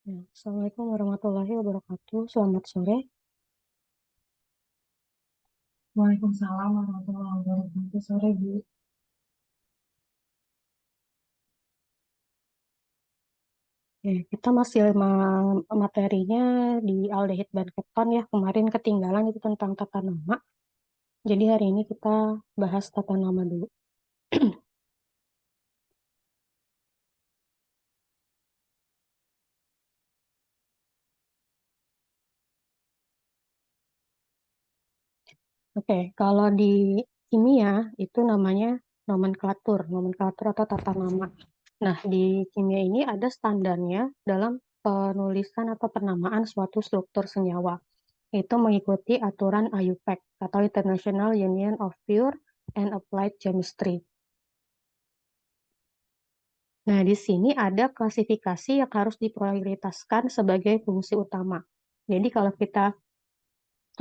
Ya, Assalamualaikum warahmatullahi wabarakatuh. Selamat sore. Waalaikumsalam warahmatullahi wabarakatuh. Sore, Bu. Ya, kita masih materinya di aldehid dan keton ya. Kemarin ketinggalan itu tentang tata nama. Jadi hari ini kita bahas tata nama dulu. Oke, kalau di kimia itu namanya nomenklatur atau tata nama. Nah, di kimia ini ada standarnya dalam penulisan atau penamaan suatu struktur senyawa. Itu mengikuti aturan IUPAC atau International Union of Pure and Applied Chemistry. Nah, di sini ada klasifikasi yang harus diprioritaskan sebagai fungsi utama. Jadi kalau kita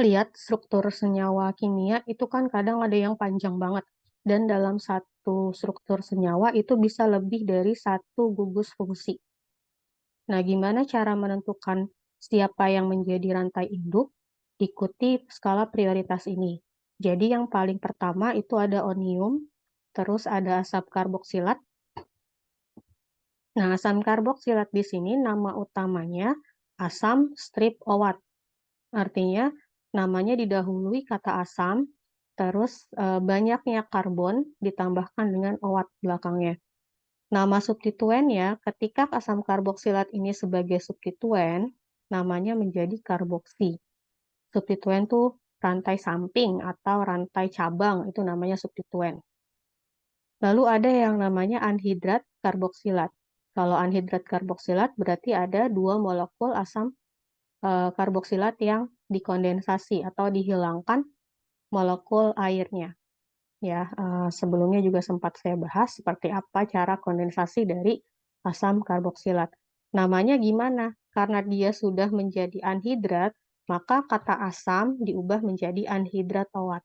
lihat struktur senyawa kimia itu kan kadang ada yang panjang banget. Dan dalam satu struktur senyawa itu bisa lebih dari satu gugus fungsi. Nah, gimana cara menentukan siapa yang menjadi rantai induk? Ikuti skala prioritas ini. Jadi yang paling pertama itu ada onium, terus ada asam karboksilat. Nah, asam karboksilat di sini nama utamanya asam strip owat. Artinya namanya didahului kata asam, terus banyaknya karbon ditambahkan dengan owat belakangnya. Nama substituennya, ketika asam karboksilat ini sebagai substituen, namanya menjadi karboksi. Substituen tuh rantai samping atau rantai cabang, itu namanya substituen. Lalu ada yang namanya anhidrat karboksilat. Kalau anhidrat karboksilat berarti ada dua molekul asam karboksilat yang dikondensasi atau dihilangkan molekul airnya. Ya, sebelumnya juga sempat saya bahas seperti apa cara kondensasi dari asam karboksilat. Namanya gimana? Karena dia sudah menjadi anhidrat, maka kata asam diubah menjadi anhidrat owat.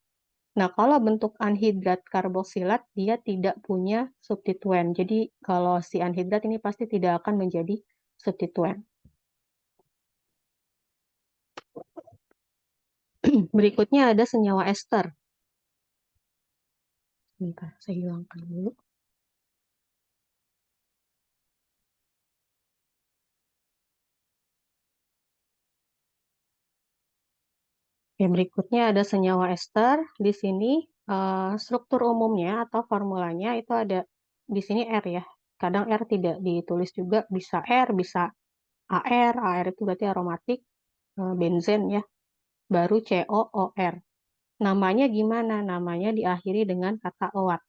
Nah, kalau bentuk anhidrat karboksilat, dia tidak punya substituen. Jadi, kalau si anhidrat ini pasti tidak akan menjadi substituen. Berikutnya ada senyawa ester. Bentar, saya hilangkan dulu. Oke, berikutnya ada senyawa ester. Di sini struktur umumnya atau formulanya itu ada di sini R ya. Kadang R tidak ditulis juga, bisa R, bisa AR. AR itu berarti aromatik, benzen ya. Baru COOR. Namanya gimana? Namanya diakhiri dengan kata owat.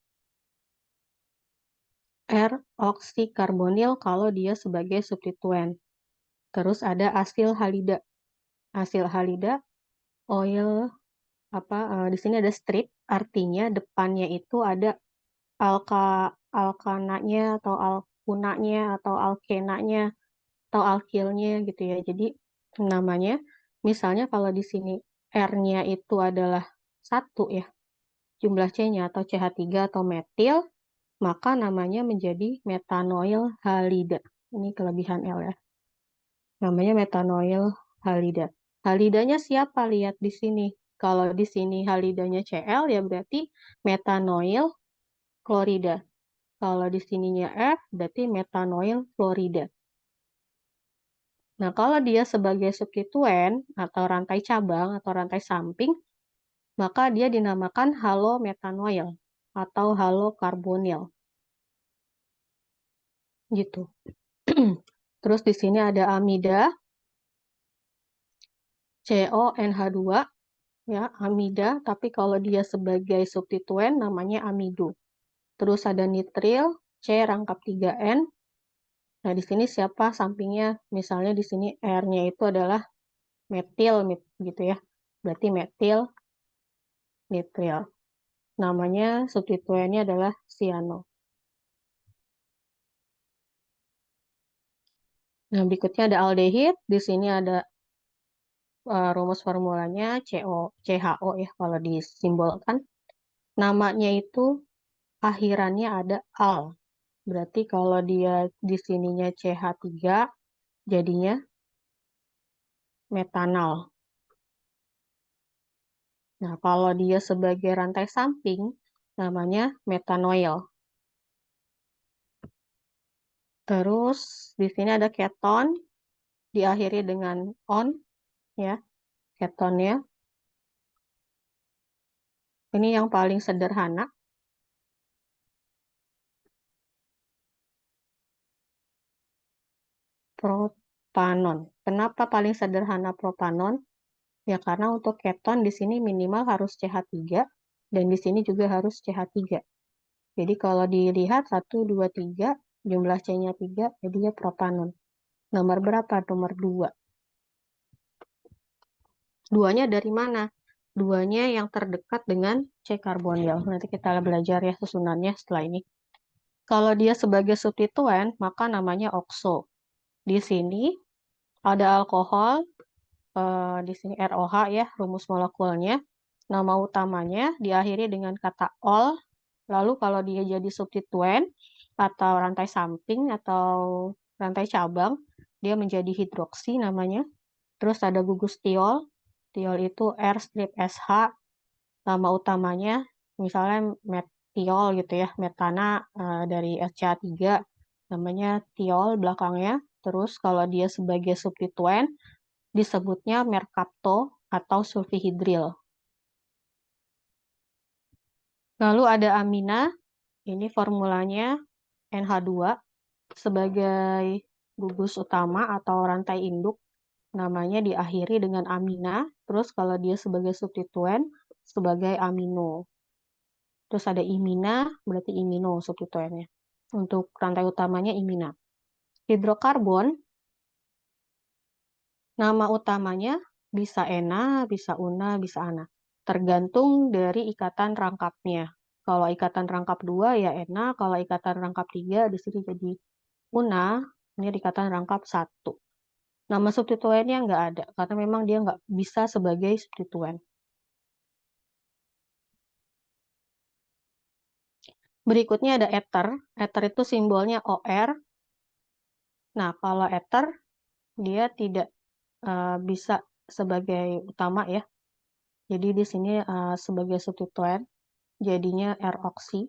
R oksikarbonil kalau dia sebagai substituen. Terus ada asil halida. Asil halida oil di sini ada strip, artinya depannya itu ada alka alkananya atau alkunanya atau alkenanya atau alkilnya gitu ya. Jadi namanya misalnya kalau di sini R-nya itu adalah satu ya, jumlah C-nya atau CH3 atau metil, maka namanya menjadi metanoil halida. Ini kelebihan L ya. Namanya metanoil halida. Halidanya siapa? Lihat di sini. Kalau di sini halidanya Cl ya berarti metanoil klorida. Kalau di sininya F berarti metanoil fluorida. Nah, kalau dia sebagai substituen atau rantai cabang atau rantai samping, maka dia dinamakan halometanoil atau halokarbonil. Gitu. Terus di sini ada amida, CONH2, ya, amida, tapi kalau dia sebagai substituen namanya amido. Terus ada nitril, C rangkap 3N. Nah, di sini siapa sampingnya? Misalnya di sini R-nya itu adalah metil gitu ya. Berarti metil nitril. Namanya substituennya adalah siano. Nah, berikutnya ada aldehid. Di sini ada rumus formulanya CHO ya kalau disimbolkan. Namanya itu akhirannya ada al. Berarti kalau dia di sininya CH3, jadinya metanal. Nah, kalau dia sebagai rantai samping, namanya metanoil. Terus, di sini ada keton, diakhiri dengan on, ya, ketonnya. Ini yang paling sederhana. Propanon. Kenapa paling sederhana propanon? Ya karena untuk keton di sini minimal harus CH3 dan di sini juga harus CH3. Jadi kalau dilihat 1, 2, 3, jumlah C-nya 3, jadinya propanon. Nomor berapa? Nomor 2. Duanya dari mana? Duanya yang terdekat dengan C karbonil. Nanti kita belajar ya susunannya setelah ini. Kalau dia sebagai substituen, maka namanya okso. Di sini ada alkohol, di sini ROH ya, rumus molekulnya. Nama utamanya diakhiri dengan kata ol. Lalu kalau dia jadi substituen atau rantai samping atau rantai cabang, dia menjadi hidroksi namanya. Terus ada gugus tiol. Tiol itu R strip SH. Nama utamanya misalnya metiol gitu ya, metana dari SCH3 namanya tiol belakangnya. Terus kalau dia sebagai substituen disebutnya merkapto atau sulfihidril. Lalu ada amina, ini formulanya NH2 sebagai gugus utama atau rantai induk, namanya diakhiri dengan amina, terus kalau dia sebagai substituen sebagai amino. Terus ada imina, berarti imino substituennya. Untuk rantai utamanya imina. Hidrokarbon, nama utamanya bisa ena, bisa una, bisa ana. Tergantung dari ikatan rangkapnya. Kalau ikatan rangkap 2 ya ena, kalau ikatan rangkap 3 di sini jadi una, ini ikatan rangkap 1. Nama substituennya nggak ada, karena memang dia nggak bisa sebagai substituen. Berikutnya ada ether. Ether itu simbolnya OR. Nah, kalau ether, dia tidak bisa sebagai utama ya. Jadi di sini sebagai substituen, jadinya R-oksi.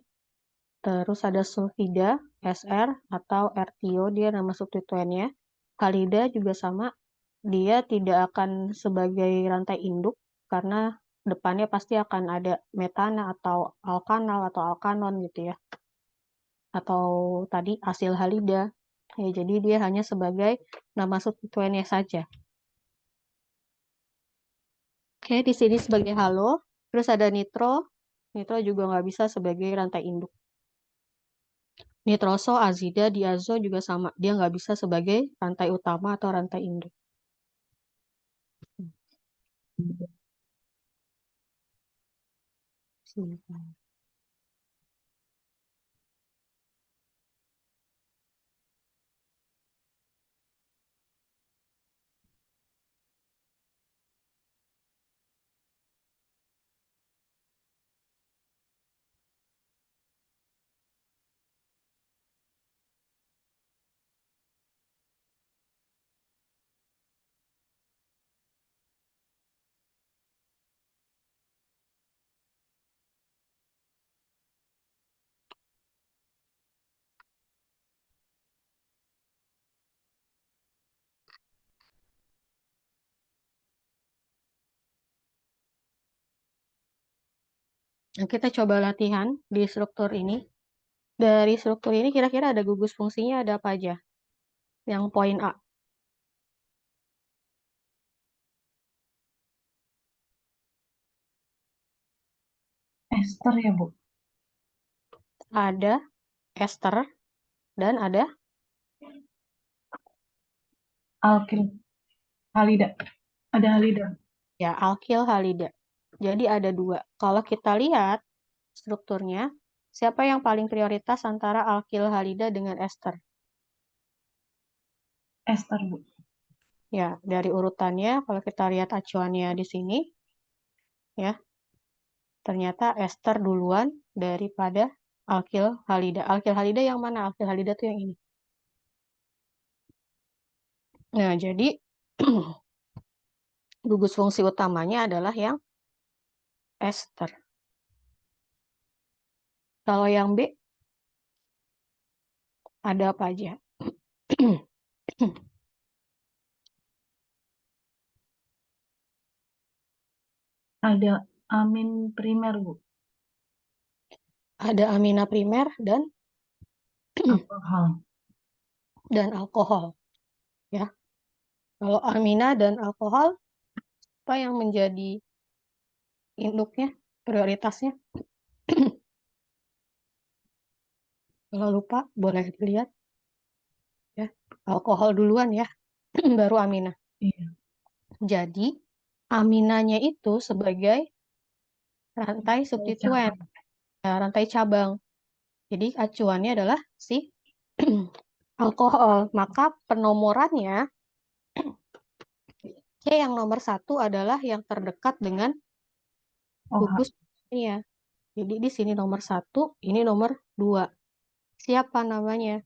Terus ada sulfida, SR, atau RTO, dia nama substituennya. Halida juga sama, dia tidak akan sebagai rantai induk, karena depannya pasti akan ada metana atau alkanal atau alkanon gitu ya. Atau tadi asil halida. Ya, jadi dia hanya sebagai nama substituennya saja. Oke, di sini sebagai halo. Terus ada nitro. Nitro juga nggak bisa sebagai rantai induk. Nitroso, azida, diazo juga sama. Dia nggak bisa sebagai rantai utama atau rantai induk. Nah, kita coba latihan di struktur ini. Dari struktur ini kira-kira ada gugus fungsinya ada apa aja? Yang poin A. Ester ya, Bu? Ada ester dan ada Alkil. Halida. Ada halida. ya alkil halida. Jadi ada 2. Kalau kita lihat strukturnya, siapa yang paling prioritas antara alkil halida dengan ester? Ester, Bu. Ya, dari urutannya kalau kita lihat acuannya di sini, ya, ternyata ester duluan daripada alkil halida. Alkil halida yang mana? Alkil halida tuh yang ini. Nah, jadi gugus fungsi utamanya adalah yang ester. Kalau yang B, ada apa aja? Ada amin primer, Bu. Ada amina primer dan Alkohol. alkohol, ya. Kalau amina dan alkohol, apa yang menjadi induknya, prioritasnya? Kalau lupa, boleh dilihat. Ya. Alkohol duluan ya, baru amina. Iya. Jadi, aminanya itu sebagai rantai substituen, ya, rantai cabang. Jadi, acuannya adalah si alkohol. Maka penomorannya, C yang nomor 1 adalah yang terdekat dengan gugus fungsinya. Jadi, di sini nomor 1, ini nomor 2. Siapa namanya?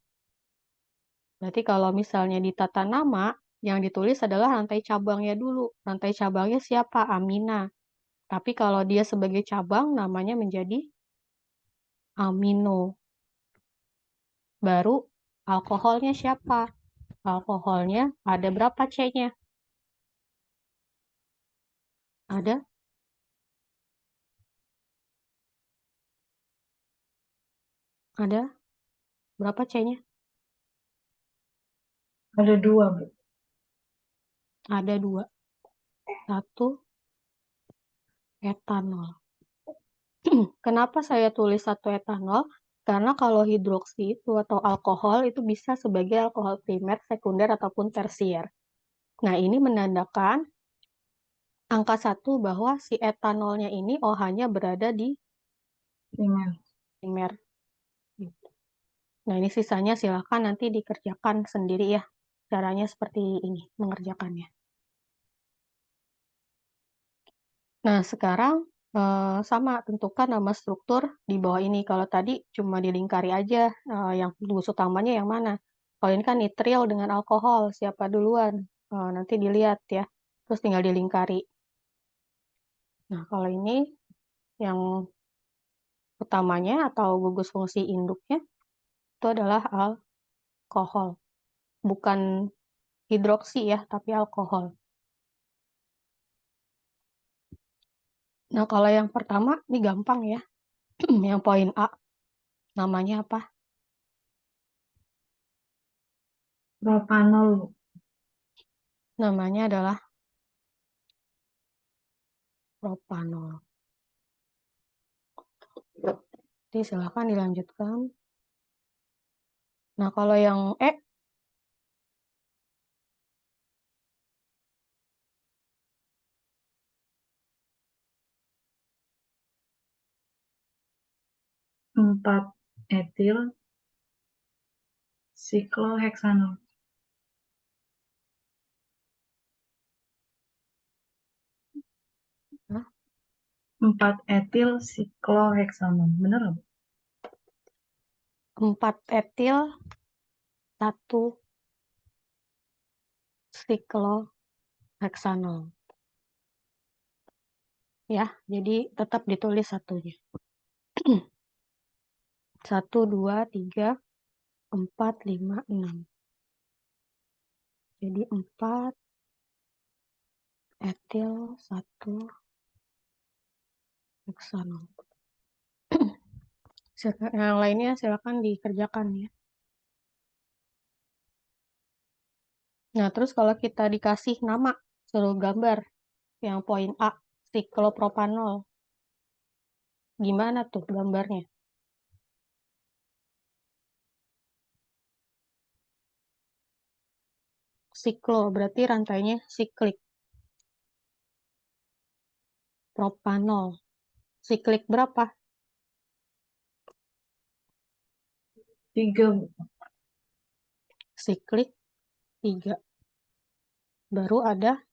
Berarti kalau misalnya di tata nama, yang ditulis adalah rantai cabangnya dulu. Rantai cabangnya siapa? Amina. Tapi kalau dia sebagai cabang, namanya menjadi amino. Baru alkoholnya siapa? Alkoholnya ada berapa C-nya? Ada? Ada? Berapa C-nya? Ada 2, Bu. Ada 2. 1, etanol. Kenapa saya tulis 1 etanol? Karena kalau hidroksi itu atau alkohol itu bisa sebagai alkohol primer, sekunder, ataupun tersier. Nah, ini menandakan angka 1 bahwa si etanolnya ini OH-nya berada di Primer. primer. Nah, ini sisanya silakan nanti dikerjakan sendiri ya. Caranya seperti ini, mengerjakannya. Nah, sekarang sama, tentukan nama struktur di bawah ini. Kalau tadi cuma dilingkari aja, yang gugus utamanya yang mana. Kalau ini kan nitril dengan alkohol, siapa duluan? Nanti dilihat ya, terus tinggal dilingkari. Nah, kalau ini yang utamanya atau gugus fungsi induknya itu adalah alkohol. Bukan hidroksi ya, tapi alkohol. Nah, kalau yang pertama, ini gampang ya. Yang poin A, namanya apa? Propanol, Bu. Namanya adalah propanol. Jadi silakan dilanjutkan. Nah, kalau yang E, 4 etil sikloheksanol. nah, 4 etil sikloheksanol. Benar nggak, Bu? 4 etil, 1 sikloheksanol. Ya, jadi tetap ditulis satunya. 1, 2, 3, 4, 5, 6. Jadi 4 etil, 1 heksanol. Yang lainnya silakan dikerjakan ya. Nah, terus kalau kita dikasih nama, suruh gambar yang poin A, siklopropanol. Gimana tuh gambarnya? Siklo berarti rantainya siklik. Propanol. Siklik berapa? 3, Bu. Siklik 3. Baru ada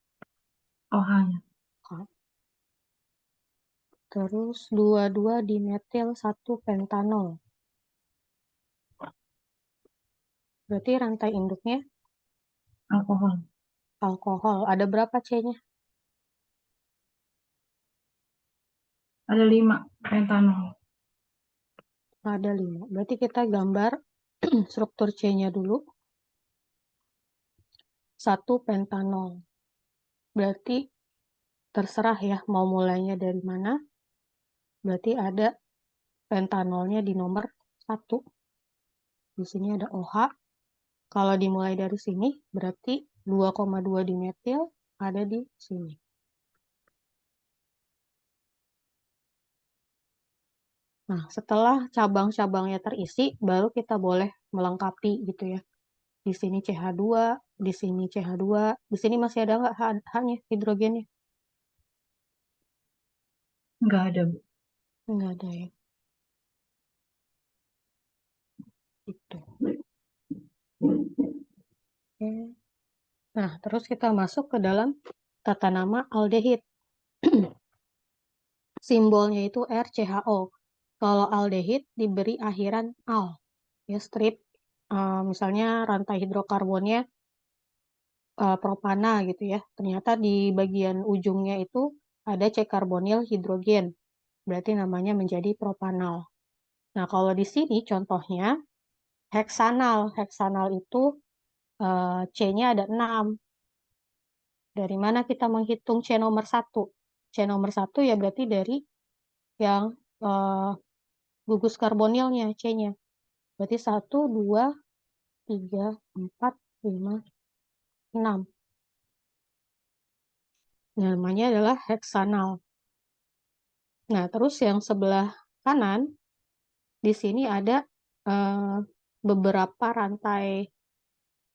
OH-nya. terus 22 dimetil 1 pentanol. Berarti rantai induknya Alkohol. Alkohol. Ada berapa C-nya? Ada 5. Pentanol. Ada 5. Berarti kita gambar struktur C-nya dulu. 1 pentanol. Berarti terserah ya mau mulainya dari mana. Berarti ada pentanolnya di nomor 1. Di sini ada OH. Kalau dimulai dari sini, berarti 2,2 dimetil ada di sini. Nah, setelah cabang-cabangnya terisi, baru kita boleh melengkapi gitu ya. Di sini CH2, di sini CH2, di sini masih ada nggak H-nya, hidrogennya? Nggak ada, Bu. Nggak ada ya. Gitu. Oke. Nah, terus kita masuk ke dalam tata nama aldehid. Simbolnya itu RCHO. Kalau aldehid diberi akhiran al. Ya, strip. Misalnya rantai hidrokarbonnya propana gitu ya. Ternyata di bagian ujungnya itu ada C-karbonil hidrogen. Berarti namanya menjadi propanal. Nah, kalau di sini contohnya heksanal. Heksanal itu C-nya ada 6. Dari mana kita menghitung C nomor 1? C nomor 1 ya berarti dari yang gugus karbonilnya C-nya. Berarti 1, 2, 3, 4, 5, 6. Namanya adalah heksanal. Nah, terus yang sebelah kanan, di sini ada beberapa rantai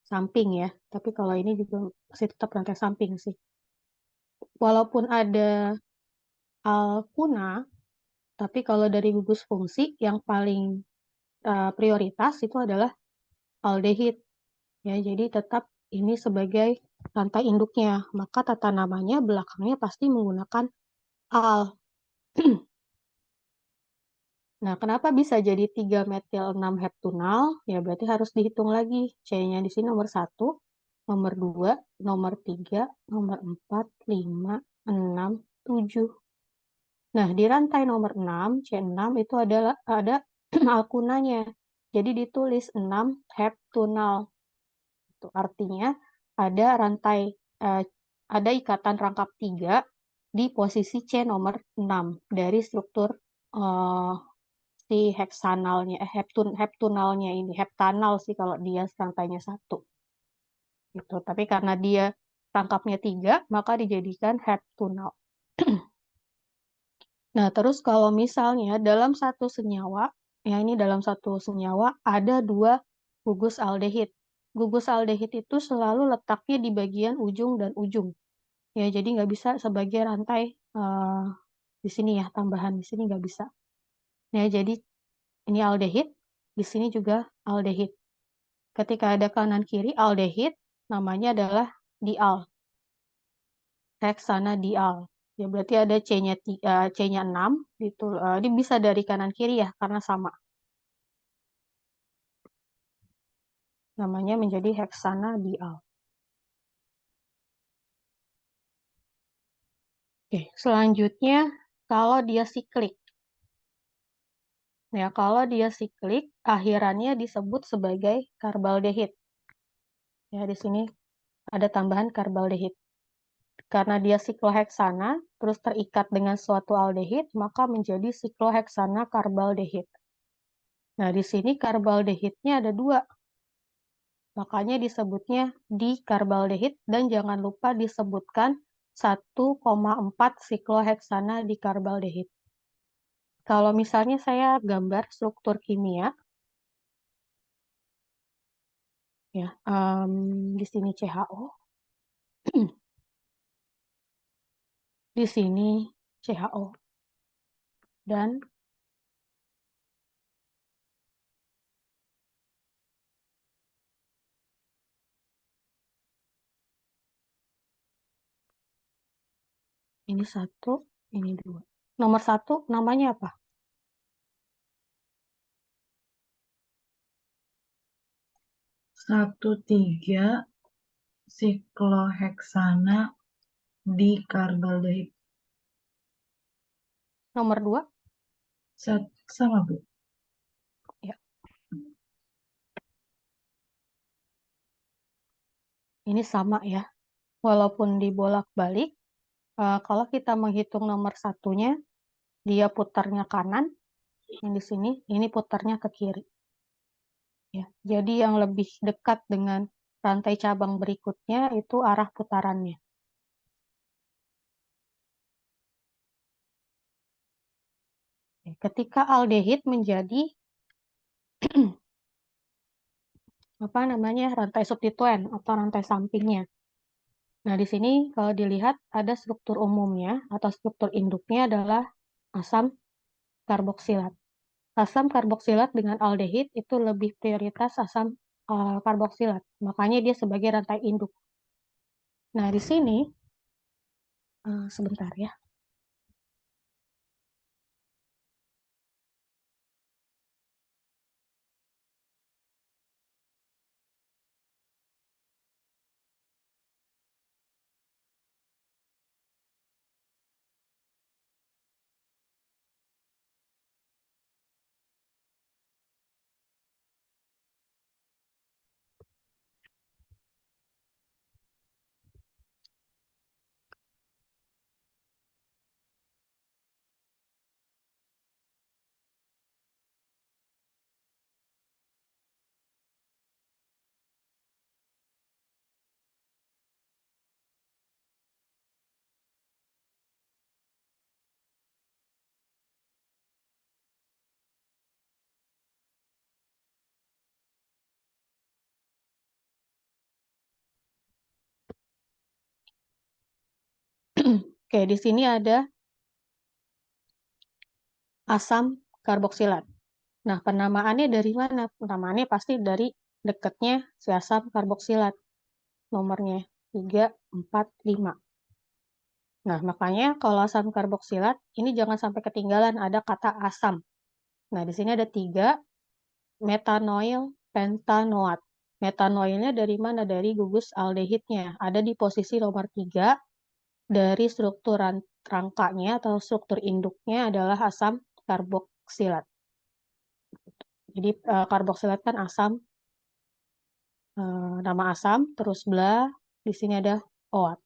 samping ya. Tapi kalau ini juga masih tetap rantai samping sih. Walaupun ada alkuna, tapi kalau dari gugus fungsi yang paling prioritas itu adalah aldehid. Ya, jadi tetap ini sebagai rantai induknya. Maka tata namanya belakangnya pasti menggunakan al. Nah, kenapa bisa jadi 3 metil 6 heptunal? Ya, berarti harus dihitung lagi. C-nya di sini nomor 1, nomor 2, nomor 3, nomor 4, 5, 6, 7. Nah, di rantai nomor 6, C6 itu ada alkunanya. Jadi ditulis 6 heptunal. Itu artinya ada rantai eh, ada ikatan rangkap 3 di posisi C nomor 6 dari struktur eh, si heksanalnya, heptunalnya ini, heptanal sih kalau dia rantainya 1. Gitu. Tapi karena dia rangkapnya 3, maka dijadikan heptunal. Nah, terus kalau misalnya dalam satu senyawa, ya ini dalam satu senyawa ada 2 gugus aldehid. Gugus aldehid itu selalu letaknya di bagian ujung dan ujung. Ya, jadi nggak bisa sebagai rantai di sini ya, tambahan di sini nggak bisa. Ya, jadi ini aldehid, di sini juga aldehid. Ketika ada kanan kiri aldehid, namanya adalah dial, heksana dial. Ya berarti ada C-nya 6, gitu. Ini bisa dari kanan kiri ya, karena sama. Namanya menjadi heksana dial. Oke, selanjutnya kalau dia siklik. Ya, kalau dia siklik, akhirannya disebut sebagai karbaldehid. Ya, di sini ada tambahan karbaldehid. Karena dia sikloheksana, terus terikat dengan suatu aldehid, maka menjadi sikloheksana karbaldehid. Nah, di sini karbaldehidnya ada 2. Makanya disebutnya dikarbaldehid dan jangan lupa disebutkan 1,4 sikloheksana dikarbaldehid. Kalau misalnya saya gambar struktur kimia, ya, di sini CHO, di sini CHO, dan ini 1, ini 2. Nomor 1 namanya apa? 1, 3, sikloheksana dikarbaldehid. Nomor 2, Sama, Bu. ya. Ini sama ya. Walaupun dibolak-balik, kalau kita menghitung nomor satunya, dia putarnya kanan, yang di sini, ini putarnya ke kiri. Ya, jadi yang lebih dekat dengan rantai cabang berikutnya itu arah putarannya. Ketika aldehid menjadi rantai substituen atau rantai sampingnya. Nah, di sini kalau dilihat ada struktur umumnya atau struktur induknya adalah asam karboksilat. Asam karboksilat dengan aldehid itu lebih prioritas asam karboksilat. Makanya dia sebagai rantai induk. Nah, di sini sebentar ya. Oke, di sini ada asam karboksilat. Nah, penamaannya dari mana? Penamaannya pasti dari dekatnya si asam karboksilat. Nomornya 3, 4, 5. Nah, makanya kalau asam karboksilat, ini jangan sampai ketinggalan ada kata asam. Nah, di sini ada 3, metanoil pentanoat. Metanoilnya dari mana? Dari gugus aldehidnya. Ada di posisi nomor 3, dari struktur rangkanya atau struktur induknya adalah asam karboksilat. Jadi karboksilat kan asam, nama asam, terus bla, di sini ada oat.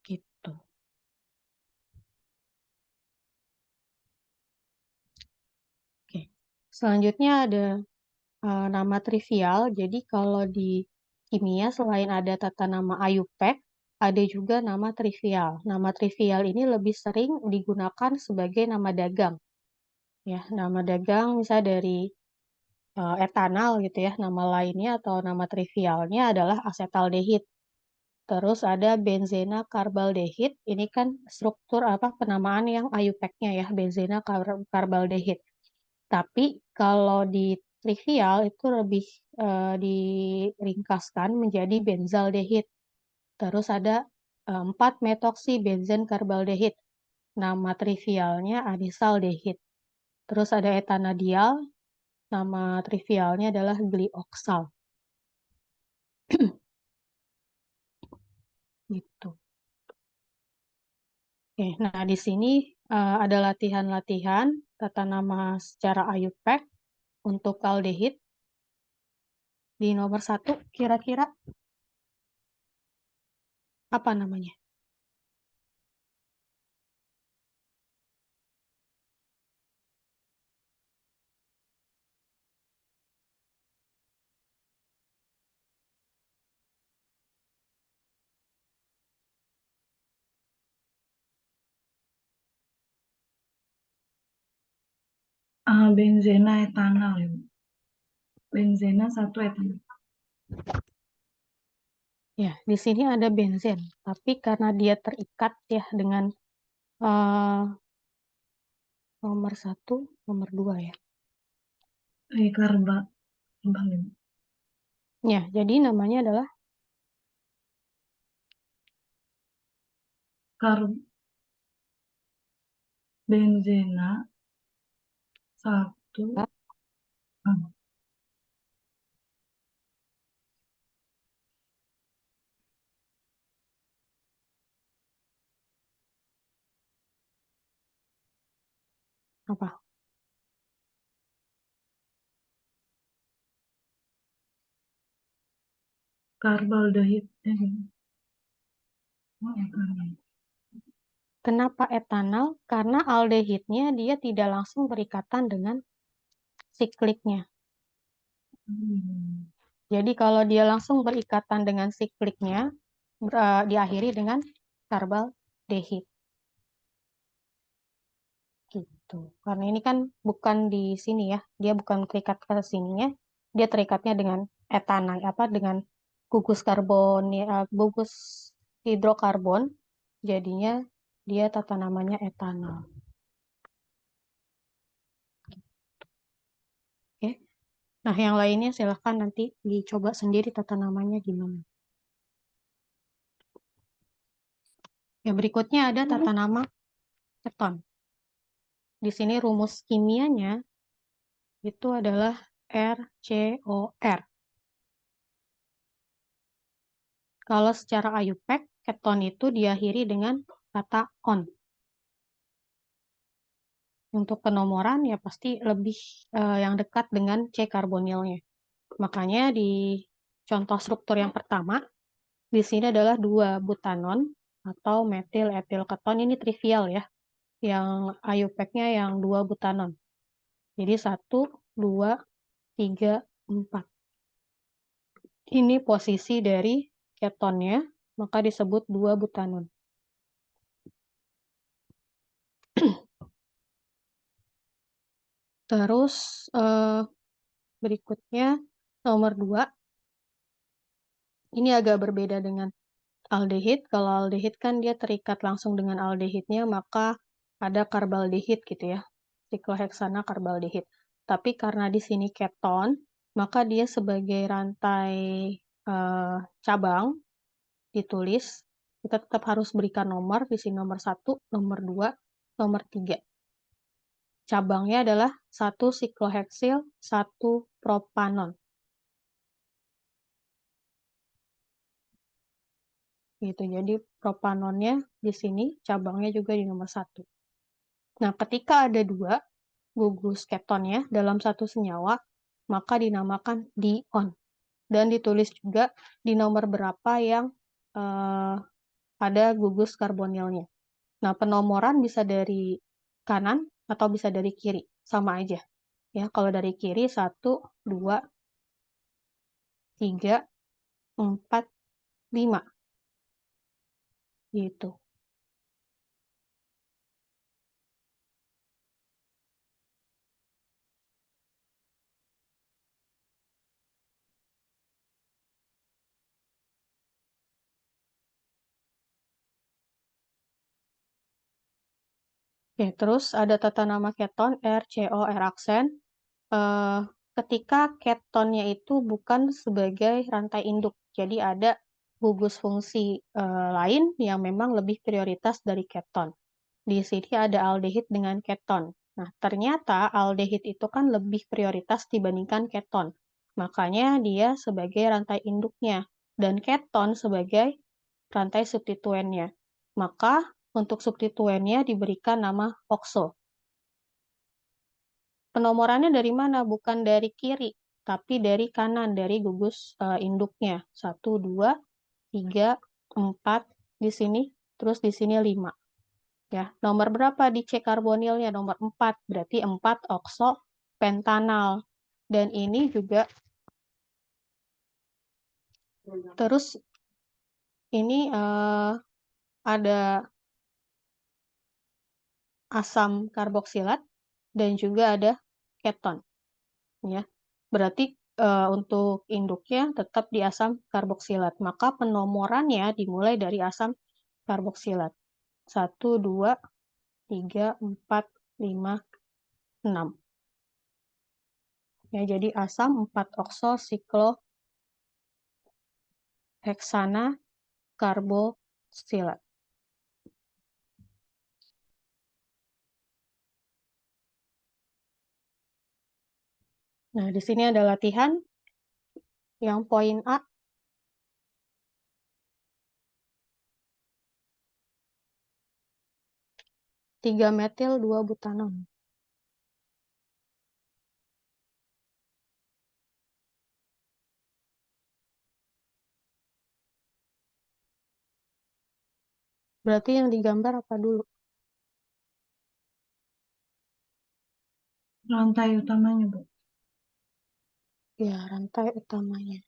Gitu. Oke. Selanjutnya ada nama trivial. Jadi kalau di kimia selain ada tata nama IUPAC, ada juga nama trivial. Nama trivial ini lebih sering digunakan sebagai nama dagang. Ya, nama dagang misalnya dari etanal gitu ya. Nama lainnya atau nama trivialnya adalah asetaldehid. Terus ada benzena karbaldehid. Ini kan struktur penamaan yang IUPAC-nya ya, benzena karbaldehid. Tapi kalau di trivial itu lebih diringkaskan menjadi benzaldehid. Terus ada 4 metoksi benzen karbaldehid. Nama trivialnya anisaldehid. Terus ada etanadiol. Nama trivialnya adalah glioxal. Gitu. Oke, nah di sini ada latihan-latihan tata nama secara IUPAC untuk aldehid. Di nomor 1 kira-kira apa namanya? Benzena etanal ya, Bu. Benzena 1 etanal. Ya, di sini ada benzen, tapi karena dia terikat ya dengan nomor 1, nomor 2 ya. Karba. Ya, jadi namanya adalah Benzena 1. Apa? Karbaldehid. Oh, etanol. Kenapa etanol? Karena aldehidnya dia tidak langsung berikatan dengan sikliknya. Jadi kalau dia langsung berikatan dengan sikliknya, diakhiri dengan karbaldehid. Gitu. Karena ini kan bukan di sini ya, dia bukan terikat ke sininya, dia terikatnya dengan etanol, dengan gugus karbon, gugus hidrokarbon, jadinya dia tata namanya etanol. Oke. Nah, yang lainnya silahkan nanti dicoba sendiri tata namanya gimana. Yang berikutnya ada tata nama keton. Di sini rumus kimianya itu adalah RCOR. Kalau secara IUPAC, keton itu diakhiri dengan kata on. Untuk penomoran ya pasti lebih yang dekat dengan C karbonilnya. Makanya di contoh struktur yang pertama, di sini adalah 2 butanon atau metil etil keton. Ini trivial ya. Yang IUPAC-nya yang 2 butanon. Jadi 1, 2, 3, 4. Ini posisi dari ketonnya, maka disebut 2 butanon. Terus berikutnya nomor 2, ini agak berbeda dengan aldehid. Kalau aldehid kan dia terikat langsung dengan aldehidnya, maka ada karbaldehid gitu ya, sikloheksana karbaldehid. Tapi karena di sini keton, maka dia sebagai rantai cabang ditulis, kita tetap harus berikan nomor, di sini nomor 1, nomor 2, nomor 3. Cabangnya adalah 1 sikloheksil, 1 propanon. Gitu, jadi propanonnya di sini, cabangnya juga di nomor 1. Nah, ketika ada 2 gugus ketonnya dalam satu senyawa, maka dinamakan dion. Dan ditulis juga di nomor berapa yang ada gugus karbonilnya. Nah, penomoran bisa dari kanan atau bisa dari kiri, sama aja. Ya, kalau dari kiri 1, 2, 3, 4, 5. Gitu. Oke, terus ada tata nama keton RCOR aksen. Ketika ketonnya itu bukan sebagai rantai induk, jadi ada gugus fungsi lain yang memang lebih prioritas dari keton. Di sini ada aldehid dengan keton. Nah, ternyata aldehid itu kan lebih prioritas dibandingkan keton. Makanya dia sebagai rantai induknya dan keton sebagai rantai substituennya. Maka untuk substituennya diberikan nama okso. Penomorannya dari mana? Bukan dari kiri, tapi dari kanan, dari gugus induknya. 1, 2, 3, 4 di sini, terus di sini 5. Ya, nomor berapa di C karbonilnya? Nomor 4, berarti 4 okso pentanal. Dan ini juga terus ini ada asam karboksilat dan juga ada keton. Ya, berarti untuk induknya tetap di asam karboksilat. Maka penomorannya dimulai dari asam karboksilat. 1, 2, 3, 4, 5, 6. Ya, jadi asam 4 okso sikloheksana karboksilat. Nah, di sini ada latihan yang poin A. 3 metil 2 butanon. Berarti yang digambar apa dulu? Rantai utamanya, Bu. Ya, rantai utamanya.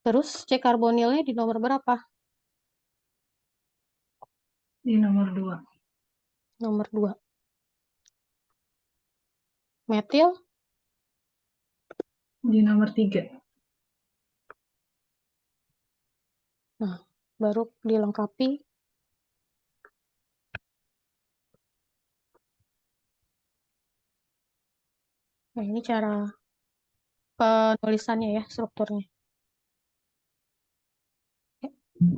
Terus C karbonilnya di nomor berapa? Di nomor 2. Nomor 2. Metil, Di nomor 3. nah, baru dilengkapi. Nah, ini cara penulisannya ya, strukturnya. Ya,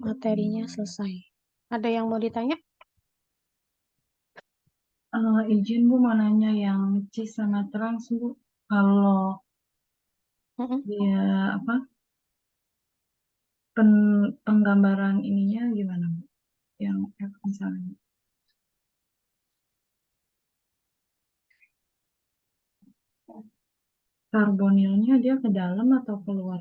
materinya selesai. Ada yang mau ditanya? Izin Bu mau nanya yang cis sama trans Bu. Kalau Mm-mm. dia apa penggambaran ininya gimana Bu? Yang F misalnya. Karbonilnya dia ke dalam atau keluar?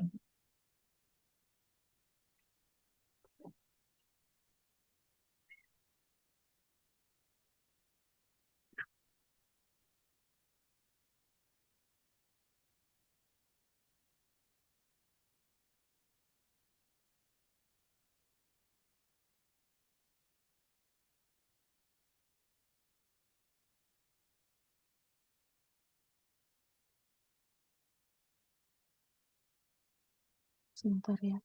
Sebentar ya.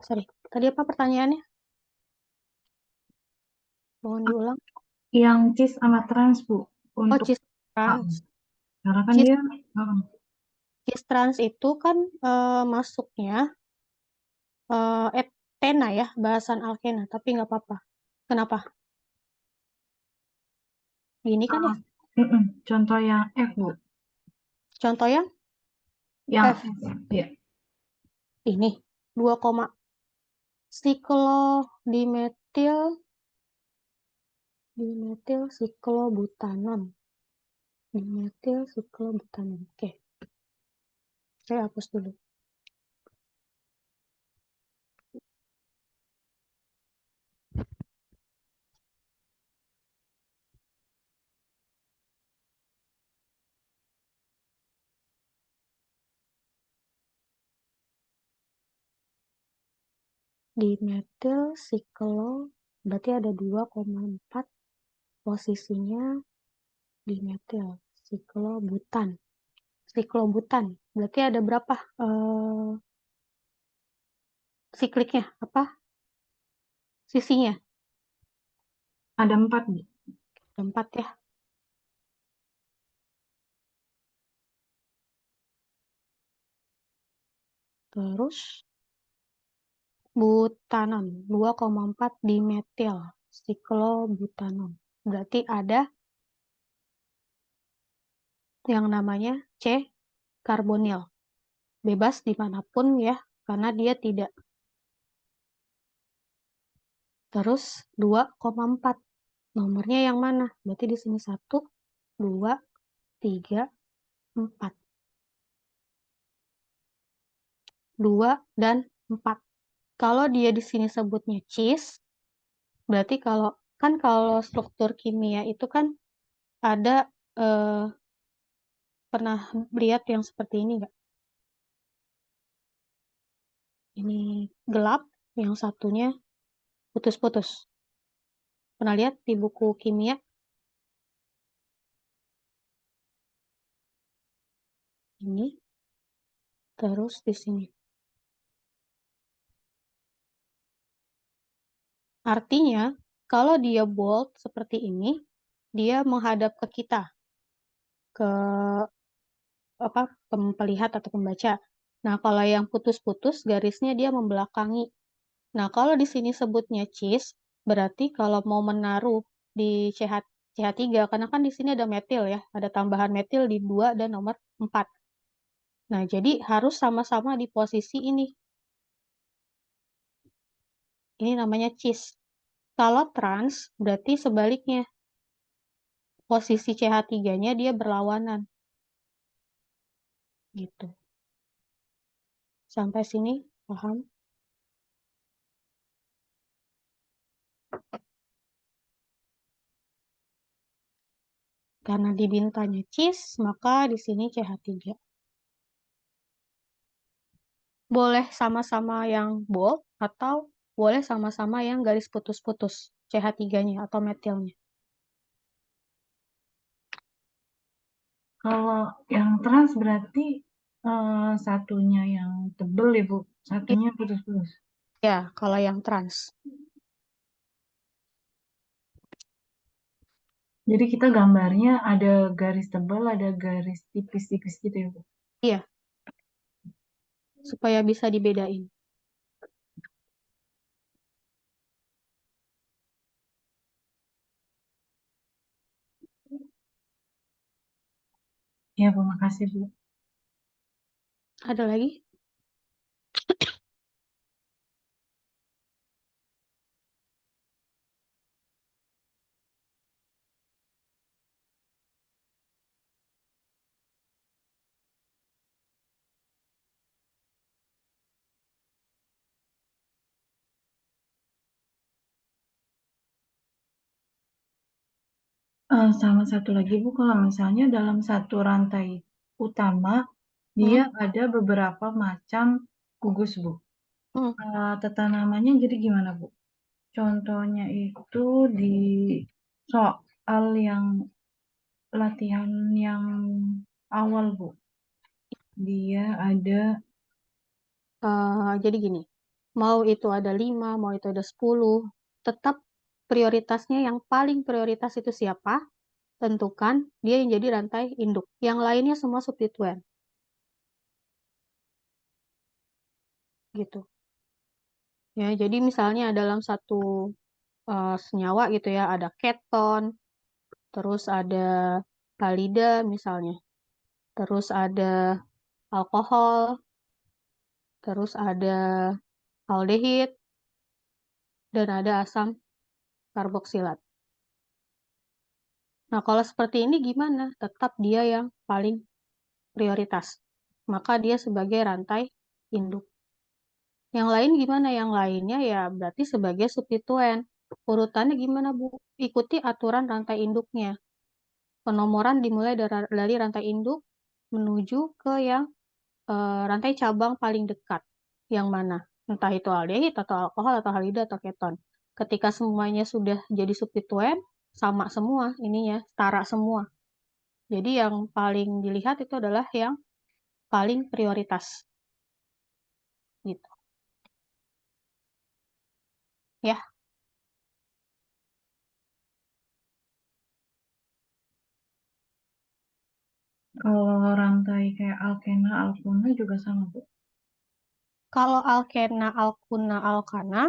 Sorry. Tadi apa pertanyaannya? Mohon diulang. Yang cis sama trans Bu Oh, untuk cis ah, trans. karena kan Cis, dia ah, cis trans itu kan masuknya etena ya, bahasan alkena, tapi nggak apa-apa. Kenapa? Gini kan ya. ah, contoh yang F Bu, Contoh yang yang F F ya. ini 2, siklodimetil dimetil siklobutanon. Dimetil siklobutanon. Oke, saya hapus dulu. Dimetil siklo, berarti ada 2,4 posisinya dimetil siklobutan. Siklobutan, berarti ada berapa sikliknya? Apa sisinya? Ada 4, Bu. Ada 4 ya. Terus butanon 2,4 dimetil siklobutanon. Berarti ada yang namanya C-karbonil. Bebas dimanapun ya, karena dia tidak. Terus 2,4. Nomornya yang mana? Berarti di sini 1, 2, 3, 4. 2 dan 4. Kalau dia di sini sebutnya cis, berarti kalau struktur kimia itu kan ada pernah lihat yang seperti ini nggak? Ini gelap, yang satunya putus-putus. Pernah lihat di buku kimia? Ini, terus di sini. Artinya, kalau dia bold seperti ini, dia menghadap ke kita, ke pelihat atau pembaca. Nah, kalau yang putus-putus, garisnya dia membelakangi. Nah, kalau di sini sebutnya cis, berarti kalau mau menaruh di CH3, karena kan di sini ada metil ya, ada tambahan metil di 2 dan nomor 4. Nah, jadi harus sama-sama di posisi ini. Ini namanya cis. Kalau trans, berarti sebaliknya. Posisi CH3-nya dia berlawanan. Gitu. Sampai sini, paham? Karena di bintangnya cis, maka di sini CH3. Boleh sama-sama yang bold atau boleh sama-sama yang garis putus-putus CH3-nya atau metilnya. Kalau yang trans berarti satunya yang tebel ya, Bu. Satunya putus-putus. Ya, kalau yang trans. Jadi kita gambarnya ada garis tebal, ada garis tipis-tipis gitu ya, Bu. Iya, supaya bisa dibedain. Ya, Bu, makasih, Bu. Ada lagi? Sama satu lagi, Bu, kalau misalnya dalam satu rantai utama, dia Hmm, ada beberapa macam gugus, Bu. hmm. Tata namanya jadi gimana, Bu? Contohnya itu di soal yang latihan yang awal, Bu. Dia ada Jadi gini, mau itu ada 5, mau itu ada 10, tetap prioritasnya yang paling prioritas itu siapa? Tentukan dia yang jadi rantai induk. Yang lainnya semua substituen. Gitu. Ya, jadi misalnya dalam satu senyawa gitu ya, ada keton, terus ada halida misalnya, terus ada alkohol, terus ada aldehid, dan ada asam karboksilat. Nah, kalau seperti ini gimana? Tetap dia yang paling prioritas. Maka dia sebagai rantai induk. Yang lain gimana? Yang lainnya ya berarti sebagai substituen. Urutannya gimana, Bu? Ikuti aturan rantai induknya. Penomoran dimulai dari rantai induk menuju ke yang rantai cabang paling dekat. Yang mana? Entah itu aldehid atau alkohol atau halida atau keton. Ketika semuanya sudah jadi substituen, sama semua ininya, setara semua. Jadi yang paling dilihat itu adalah yang paling prioritas. Gitu. Ya, Kalau rantai kayak alkena, alkuna juga sama, Bu. kalau alkena, alkuna, alkana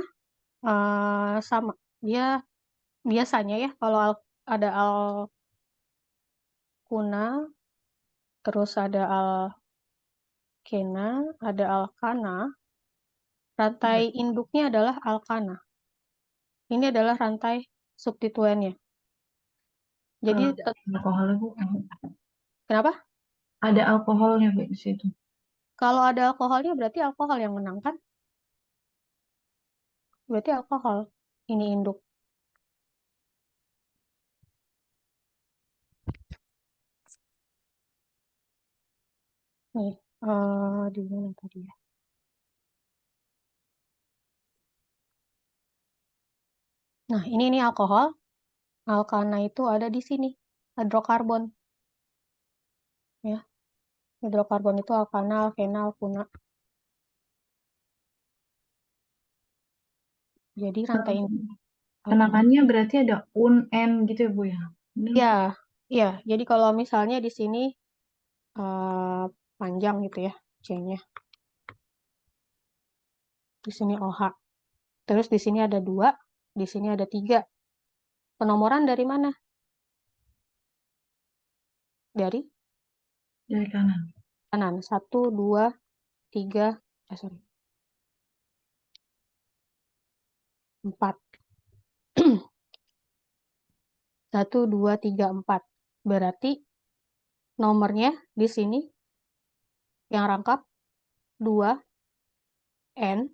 sama. Dia biasanya ya kalau ada alkuna, terus ada alkena, ada alkana, rantai Iya. induknya adalah alkana. Ini adalah rantai substituennya. Jadi Ada alkoholnya, Bu. kenapa? Ada alkoholnya, Bu, di situ. Kalau ada alkoholnya berarti alkohol yang menang kan? Berarti alkohol. Ini induk. Nih, di mana tadi ya? Nah, ini nih alkohol. Alkana itu ada di sini. Hidrokarbon. Ya, hidrokarbon itu alkana, alkena, alkuna. Jadi rantai Kalau ini alkana. kenakannya berarti ada un, n gitu ya, Bu ya? Bener Ya, nggak? ya. Jadi kalau misalnya di sini eh, panjang gitu ya, C-nya. Di sini OH. Terus di sini ada 2, di sini ada 3. Penomoran dari mana? Dari Dari kanan. kanan. 1, 2, 3, sorry, 4. 1, 2, 3, 4. Berarti nomornya di sini yang rangkap 2, N,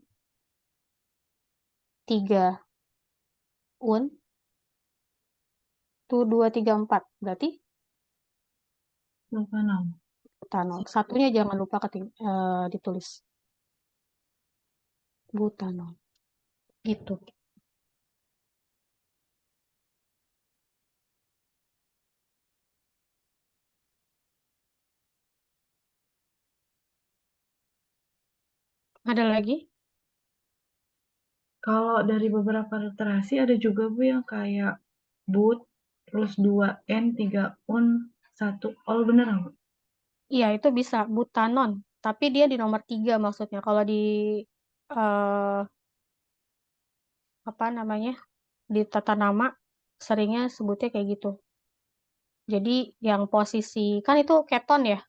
3, UN, tuh 2, 3, 4. Berarti Kanan. butanol. Satunya jangan lupa ditulis. Butanol. Gitu. Ada lagi? Kalau dari beberapa literasi ada juga, Bu, yang kayak but, terus 2 n, 3 un, 1 ol, bener nggak, Bu? Iya, itu bisa butanon. Tapi dia di nomor 3 maksudnya. Kalau di eh, apa namanya? Di tata nama seringnya sebutnya kayak gitu. Jadi yang posisi kan itu keton ya,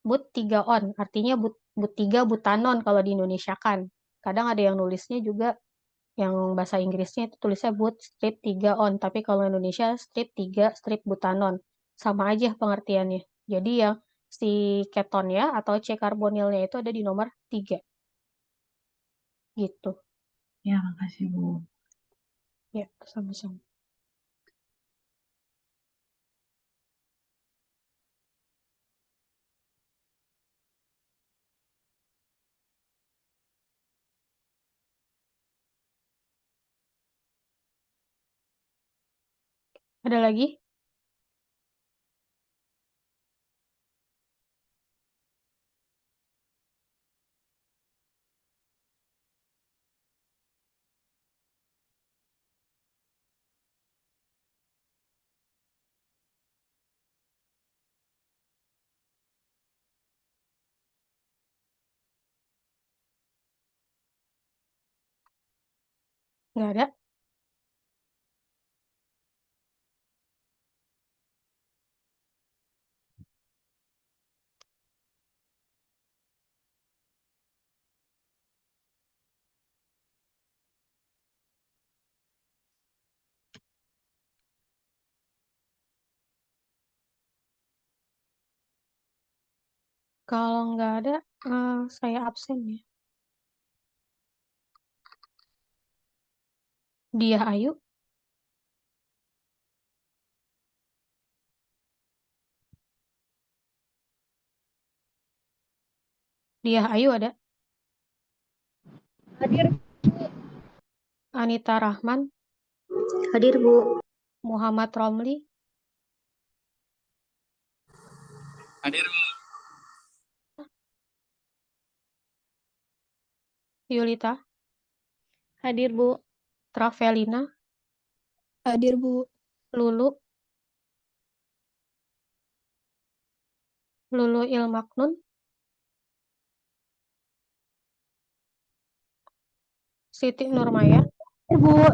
but 3 on, artinya but 3 butanon kalau di Indonesia kan. Kadang ada yang nulisnya juga yang bahasa Inggrisnya itu tulisnya but strip 3 on, tapi kalau Indonesia strip 3 strip butanon. Sama aja pengertiannya. Jadi yang si ketonnya atau C karbonilnya itu ada di nomor 3 gitu. Ya, makasih, Bu. Ya, sama-sama. Ada lagi? Nggak ada? Kalau nggak ada, saya absen ya. Dia Ayu, dia Ayu ada. Hadir. Anita Rahman, Hadir, Bu. Muhammad Romli, Hadir. Yulita, Hadir, Bu. Travelina, Hadir, Bu. Lulu Ilmaknun, Siti Nurmaya, Bu.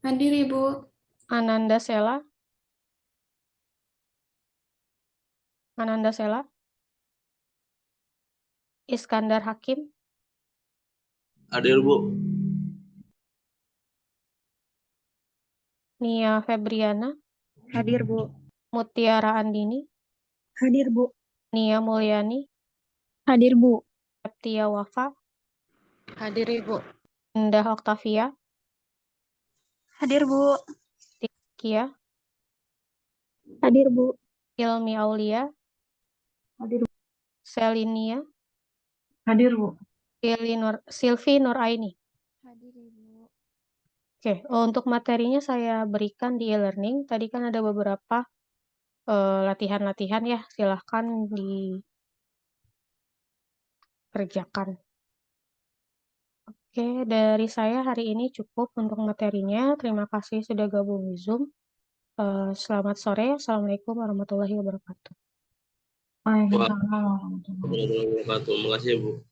Hadir, Ibu. Ananda Sela, Iskandar Hakim, Hadir, Bu. Nia Febriana, Hadir, Bu. Mutiara Andini, Hadir, Bu. Nia Mulyani, Hadir, Bu. Septia Wafa, Hadir, Ibu. Indah Oktavia, Hadir, Bu. Kia, Hadir, Bu. Ilmi Aulia, Hadir, Bu. Selinia, Hadir, Bu. Silvi Nuraini. Hadir, Ibu. Oke, untuk materinya saya berikan di e-learning. Tadi kan ada beberapa latihan-latihan ya, silahkan dikerjakan. Oke, dari saya hari ini cukup untuk materinya. Terima kasih sudah gabung di Zoom. Selamat sore. Assalamualaikum warahmatullahi wabarakatuh. Waalaikumsalam warahmatullahi wabarakatuh. Terima kasih, Bu.